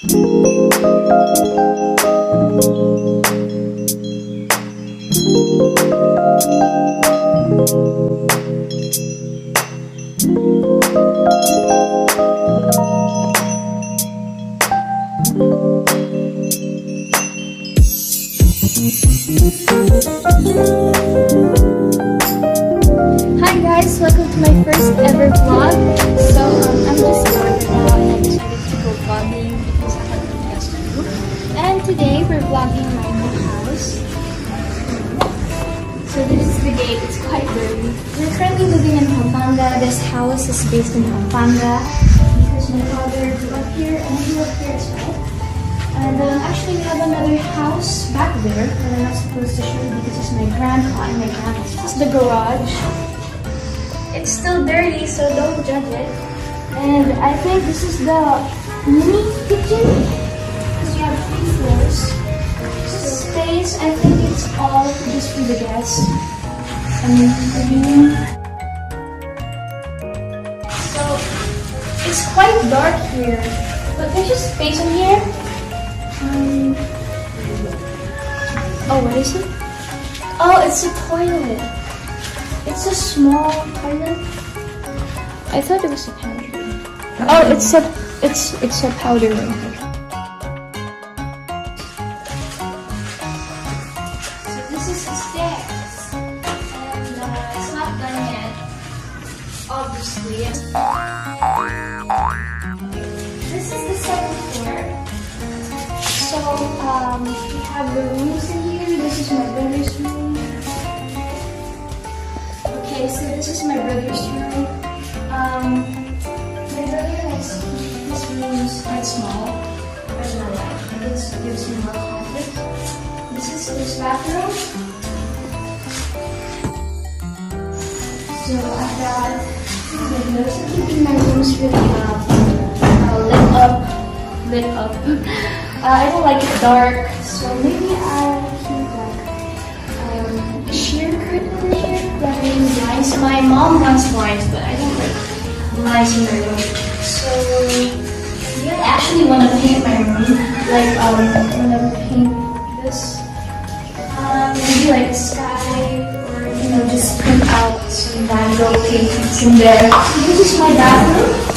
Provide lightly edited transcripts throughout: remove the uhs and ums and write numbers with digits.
Hi guys, welcome to my first ever vlog. So I'm just bored now and I decided to go vlogging because I have nothing else to do. And today we're vlogging my new house. So this is the gate, it's quite dirty. We're currently living in Pampanga. This house is based in Pampanga because my father grew up here and I grew up here as well. And actually we have another house back there that I'm not supposed to show you because it's my grandpa and my grandma's. This is the garage. It's still dirty, so don't judge it. And I think this is the mini kitchen because we have 3 floors. This space, I think it's all just for the guests. So it's quite dark here, but there's just space in here. Oh, what is it? Oh, it's a toilet. It's a small toilet. I thought it was a powder room. Oh, it's a powder room. So this is the stairs, and it's not done yet, obviously. This is the 2nd floor. So we have the rooms in here. This is my brother's room. Okay, so this is my brother's room. My brother likes his room is quite small. I don't know why. This gives him more comfort. This is his bathroom. So I've got 2 windows. I'm keeping my rooms really lit up. I don't like it dark, so maybe I'll keep like a sheer curtain here that really blinds. My mom wants blinds, but I don't like blinds in my room. So yeah, I actually want to paint my room. Like I want to paint this. Maybe like a sky, or just print out some Van Gogh paintings in there. This is my bathroom.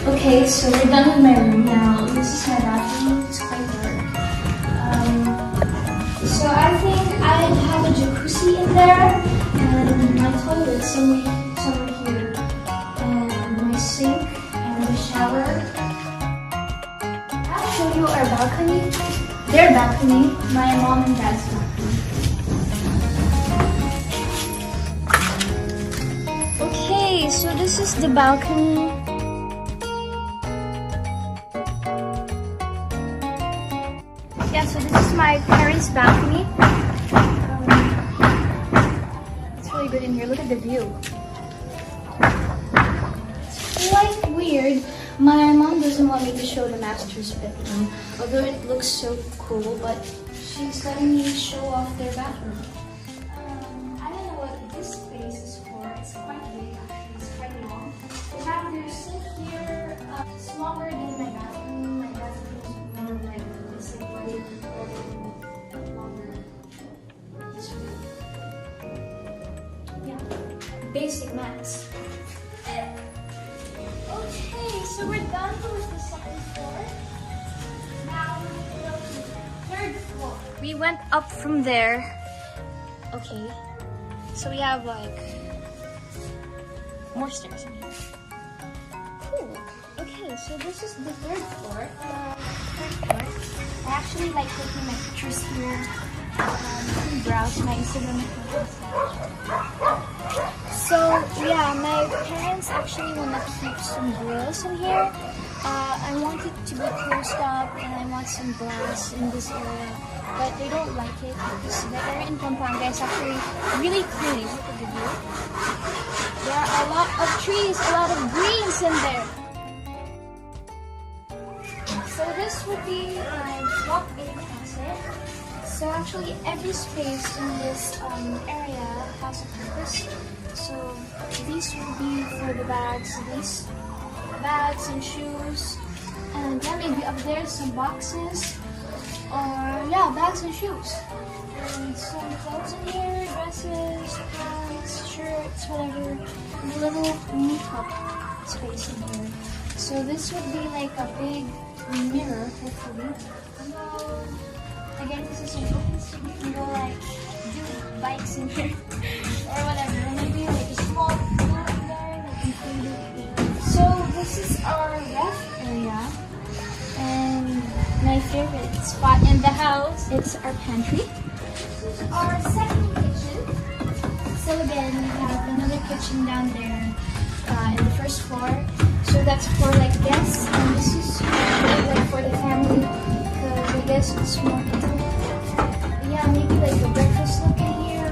Okay, so we're done with my room now. This is my bathroom. It's quite dark. So I think I have a jacuzzi in there, and my toilet somewhere here, and my sink, and the shower. I'll show you our balcony. Their balcony, my mom and dad's balcony. Okay, so this is the balcony. Yeah, so this is my parents' balcony. It's really good in here. Look at the view. It's quite weird. My mom doesn't want me to show the master's bedroom, although it looks so cool, but she's letting me show off their bathroom. I don't know what this space is for. It's quite big, actually. It's quite long. They have their sink here, smaller than my bathroom. My bathroom is more like this way. Yeah, basic maths. Okay, so we're done with the 2nd floor. Now we go to the 3rd floor. We went up from there. Okay, so we have like more stairs in here. Cool. Okay, so this is the 3rd floor. I actually like taking my pictures here. You can browse my Instagram account. So yeah, my parents actually want to keep some grills in here. I want it to be closed up and I want some glass in this area, but they don't like it because the area in Pampanga is actually really clean. Look at the view. There are a lot of trees, a lot of greens in there. So this would be my walk-in closet. So actually every space in this area has a purpose. So these will be for the bags, these bags and shoes. And yeah, maybe up there some boxes. Or yeah, bags and shoes. And some clothes in here, dresses, pants, shirts, whatever. And a little makeup space in here. So this would be like a big mirror, hopefully. Again, this is an open so you can go like do bikes in here or whatever. And maybe like a small pool in there that you can do. So this is our ref area. And my favorite spot in the house, it's our pantry. This is our second kitchen. So again, we have another kitchen down there in the first floor. So that's for like guests, and this is like for the family because I guess it's more intimate. Yeah, maybe like a breakfast nook in here.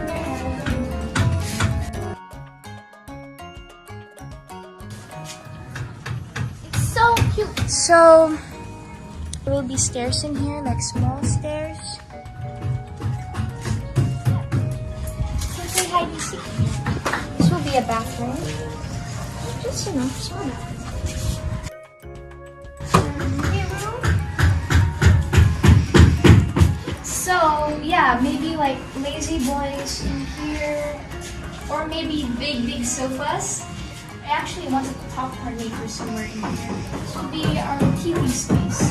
It's so cute. So there will be stairs in here, like small stairs. So say hide and seek. This will be a bathroom. Just, you know, small bathroom. So yeah, maybe like lazy boys in here, or maybe big sofas. I actually wanted to top our neighbor somewhere in here. This will be our TV space.